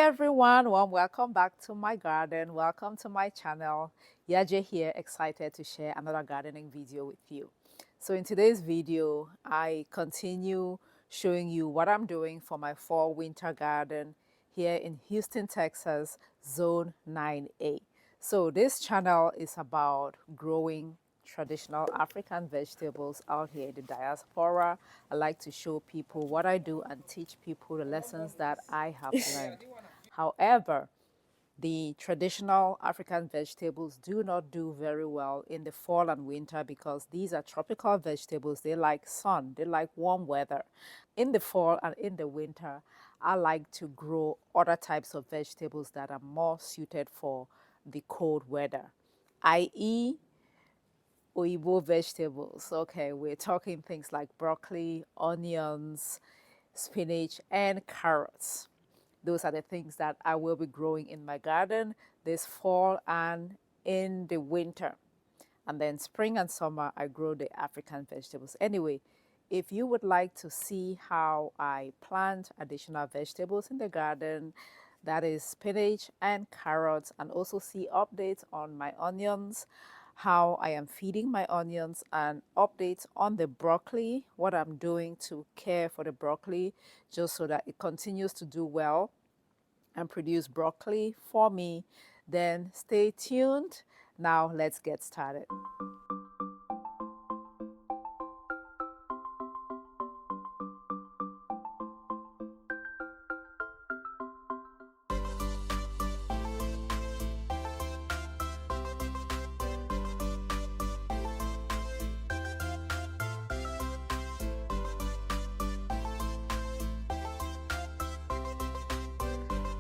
everyone, welcome back to my garden. Welcome to my channel. Yaje here, excited to share another gardening video with you. So in today's video, I continue showing you what I'm doing for my fall winter garden here in Houston, Texas, Zone 9A. So this channel is about growing traditional African vegetables out here in the diaspora. I like to show people what I do and teach people the lessons that I have learned. However, the traditional African vegetables do not do very well in the fall and winter because these are tropical vegetables. They like sun, they like warm weather. In the fall and in the winter, I like to grow other types of vegetables that are more suited for the cold weather, i.e., Oyibo vegetables. Okay, we're talking things like broccoli, onions, spinach, and carrots. Those are the things that I will be growing in my garden this fall and in the winter. And then spring and summer, I grow the African vegetables. Anyway, if you would like to see how I plant additional vegetables in the garden, that is spinach and carrots, and also see updates on my onions, how I am feeding my onions, and updates on the broccoli, what I'm doing to care for the broccoli just so that it continues to do well and produce broccoli for me, then stay tuned. Now let's get started.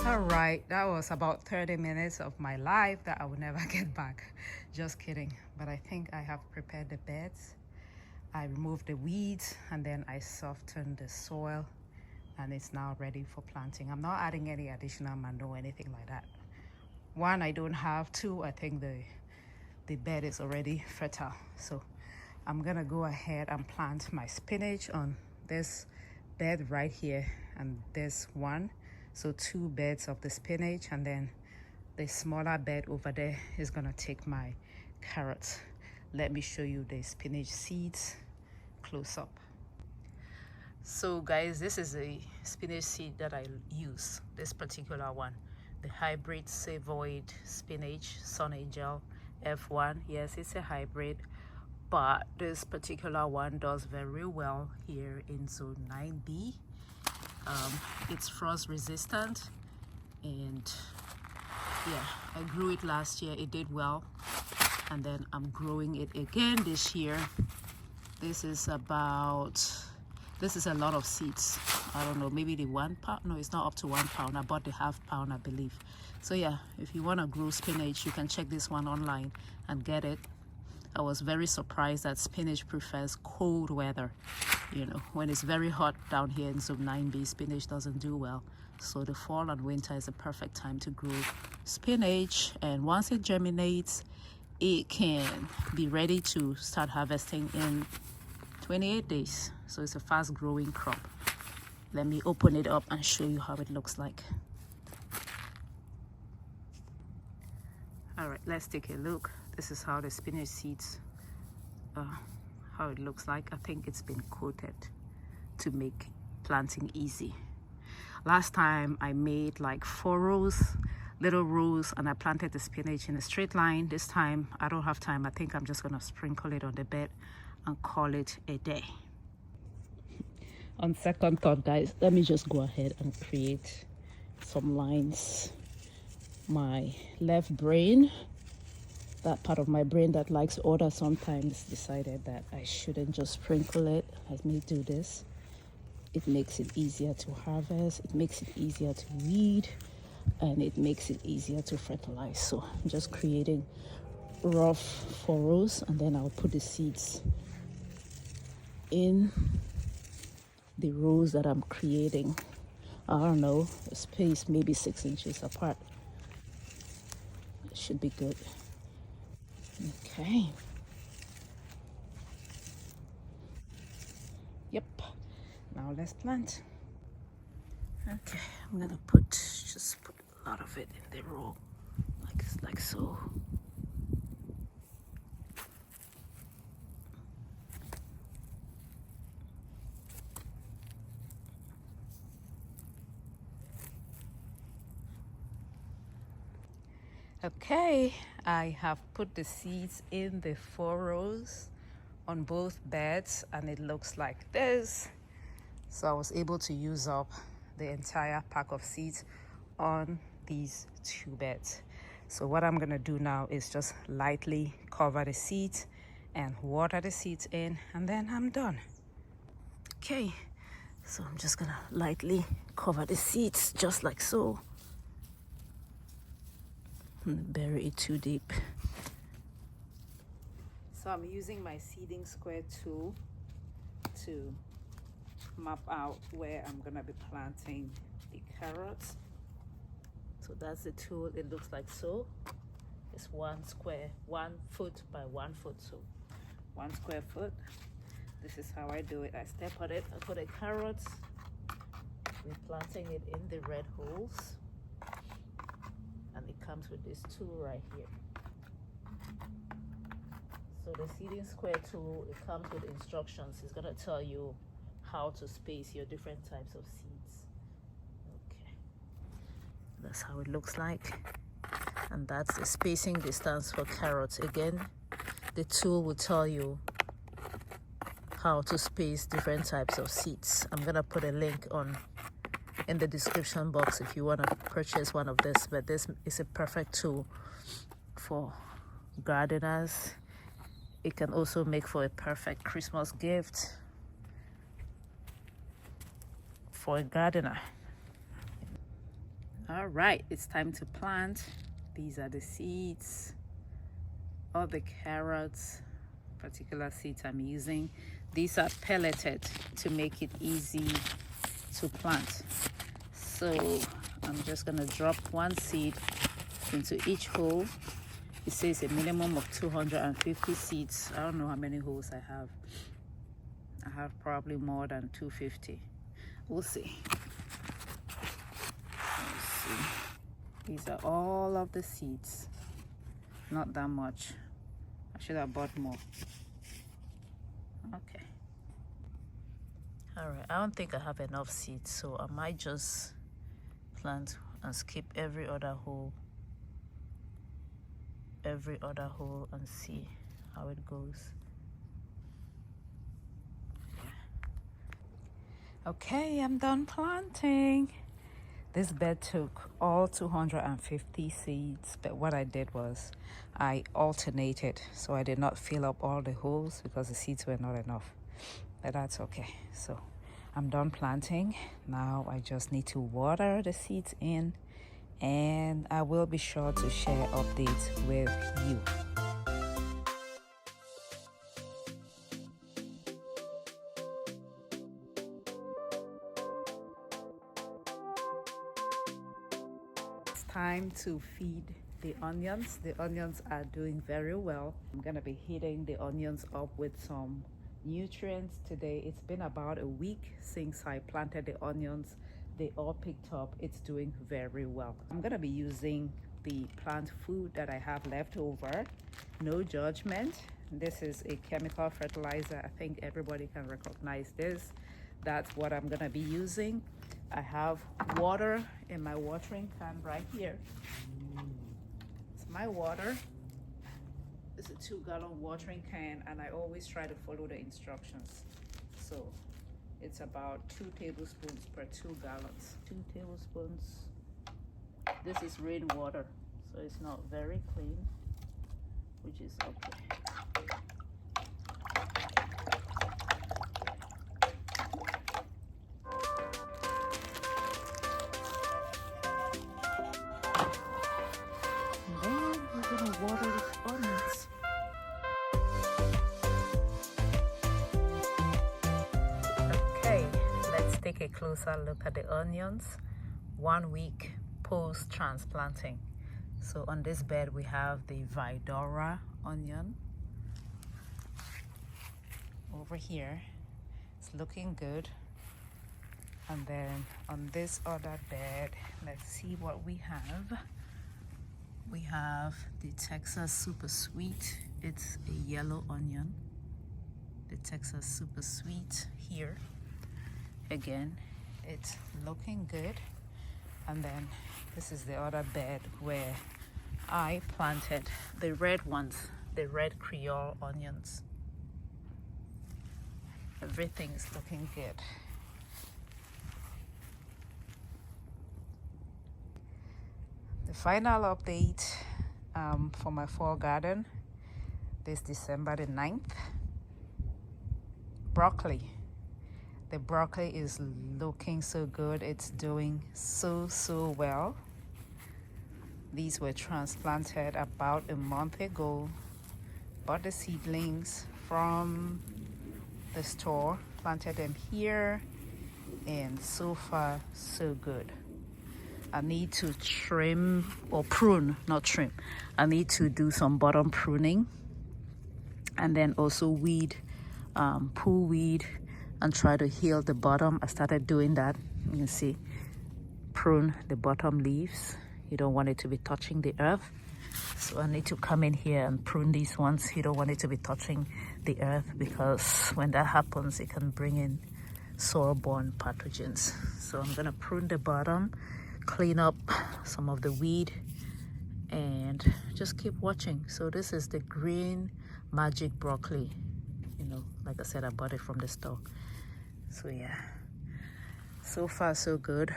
All right, that was about 30 minutes of my life that I will never get back. Just kidding. But I think I have prepared the beds. I removed the weeds and then I softened the soil, and it's now ready for planting. I'm not adding any additional manure or anything like that. One, I don't have. Two, I think the bed is already fertile. So I'm gonna go ahead and plant my spinach on this bed right here and this one. So 2 beds of the spinach, and then the smaller bed over there is gonna take my carrots. Let me show you the spinach seeds close up. So guys, this is a spinach seed that I use, this particular one, the hybrid Savoy spinach Sun Angel F1. Yes, it's a hybrid, but this particular one does very well here in zone 9B. It's frost resistant, and yeah, I grew it last year, it did well, and then I'm growing it again this year. This is a lot of seeds. I don't know, maybe the 1 pound. No, it's not up to 1 pound. I bought the ½ pound, I believe. So yeah, if you want to grow spinach, you can check this one online and get it. I was very surprised that spinach prefers cold weather. You know, when it's very hot down here in zone 9B, spinach doesn't do well. So the fall and winter is a perfect time to grow spinach, and once it germinates, it can be ready to start harvesting in 28 days. So it's a fast growing crop. Let me open it up and show you how it looks like. All right, let's take a look. This is how the spinach seeds, how it looks like. I think it's been coated to make planting easy. Last time I made like 4 rows, little rows, and I planted the spinach in a straight line. This time I don't have time. I think I'm just gonna sprinkle it on the bed and call it a day. On second thought, guys, let me just go ahead and create some lines. My left brain, that part of my brain that likes order, sometimes decided that I shouldn't just sprinkle it. Let me do this. It makes it easier to harvest, it makes it easier to weed, and it makes it easier to fertilize. So I'm just creating rough furrows, and then I'll put the seeds in the rows that I'm creating. I don't know, a space maybe 6 inches apart. It should be good. Okay. Yep. Now let's plant. Okay, I'm gonna just put it in the row, like so. Okay, I have put the seeds in the 4 rows on both beds, and it looks like this. So I was able to use up the entire pack of seeds on these 2 beds. So what I'm gonna do now is just lightly cover the seeds and water the seeds in, and then I'm done. Okay, so I'm just gonna lightly cover the seeds just like so. Bury it too deep. So I'm using my seeding square tool to map out where I'm gonna be planting the carrots. So that's the tool. It looks like so. It's 1 square, 1 foot by 1 foot, so 1 square foot. This is how I do it. I step on it. I put the carrots. We're planting it in the red holes, and it comes with this tool right here. So the seeding square tool, it comes with instructions. It's gonna tell you how to space your different types of seeds. Okay, that's how it looks like, and that's the spacing distance for carrots. Again, the tool will tell you how to space different types of seeds. I'm gonna put a link in the description box if you want to purchase one of this, but this is a perfect tool for gardeners. It can also make for a perfect Christmas gift for a gardener. All right, it's time to plant. These are the seeds of the carrots, particular seeds I'm using. These are pelleted to make it easy to plant. So I'm just gonna drop 1 seed into each hole. It says a minimum of 250 seeds. I don't know how many holes I have. I have probably more than 250. We'll see. Let's see. These are all of the seeds. Not that much. I should have bought more. Okay. All right, I don't think I have enough seeds, so I might just plant and skip every other hole and see how it goes. Okay, I'm done planting. This bed took all 250 seeds, but what I did was I alternated, so I did not fill up all the holes because the seeds were not enough, but that's okay. So I'm done planting. Now I just need to water the seeds in, and I will be sure to share updates with you. It's time to feed the onions. The onions are doing very well. I'm gonna be heating the onions up with some nutrients today. It's been about a week since I planted the onions. They all picked up. It's doing very well. I'm gonna be using the plant food that I have left over. No judgment. This is a chemical fertilizer. I think everybody can recognize this. That's what I'm gonna be using. I have water in my watering can right here. It's my water. It's a 2-gallon watering can, and I always try to follow the instructions. So it's about 2 tablespoons per 2 gallons. 2 tablespoons. This is rainwater, so it's not very clean, which is okay. And then we're gonna water the onions. Okay, let's take a closer look at the onions 1 week post transplanting. So on this bed we have the Vidora onion over here. It's looking good. And then on this other bed, let's see what we have. We have the Texas Super Sweet. It's a yellow onion. The Texas Super Sweet here. Again, it's looking good. And then this is the other bed where I planted the red ones, the red Creole onions. Everything is looking good. The final update for my fall garden this December the 9th. Broccoli. The broccoli is looking so good. It's doing so well. These were transplanted about a month ago. Bought the seedlings from the store, planted them here, and so far so good. I need to trim or prune, not trim. I need to do some bottom pruning and then also weed, pull weed and try to heal the bottom. I started doing that. You can see, prune the bottom leaves. You don't want it to be touching the earth. So I need to come in here and prune these ones. You don't want it to be touching the earth because when that happens, it can bring in soil-borne pathogens. So I'm gonna prune the bottom, clean up some of the weed, and just keep watching. So this is the green magic broccoli. You know, like I said, I bought it from the store. So yeah, so far so good.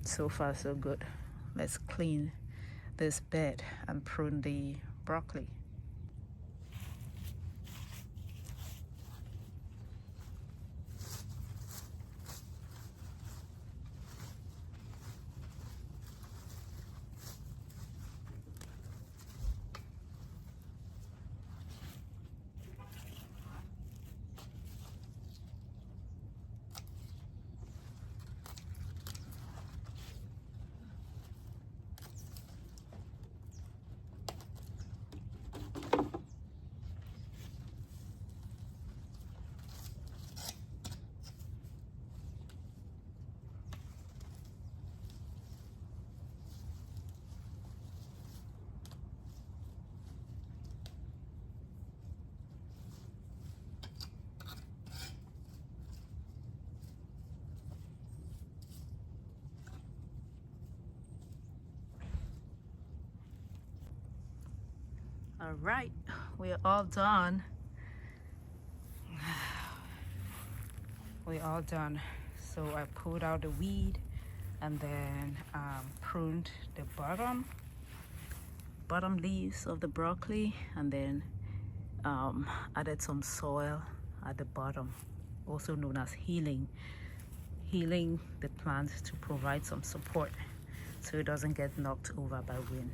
So far so good. Let's clean this bed and prune the broccoli. All right, we're all done. We're all done. So I pulled out the weed and then pruned the bottom leaves of the broccoli, and then added some soil at the bottom, also known as healing the plants to provide some support so it doesn't get knocked over by wind.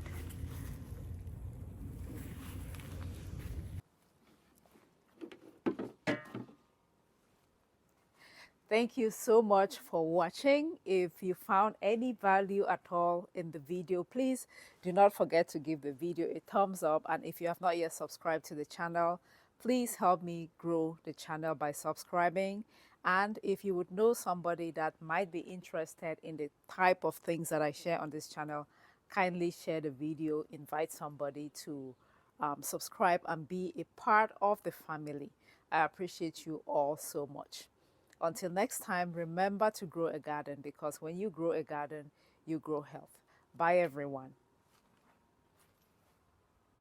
Thank you so much for watching. If you found any value at all in the video, please do not forget to give the video a thumbs up. And if you have not yet subscribed to the channel, please help me grow the channel by subscribing. And if you would know somebody that might be interested in the type of things that I share on this channel, kindly share the video, invite somebody to subscribe and be a part of the family. I appreciate you all so much. Until next time, remember to grow a garden, because when you grow a garden, you grow health. Bye, everyone.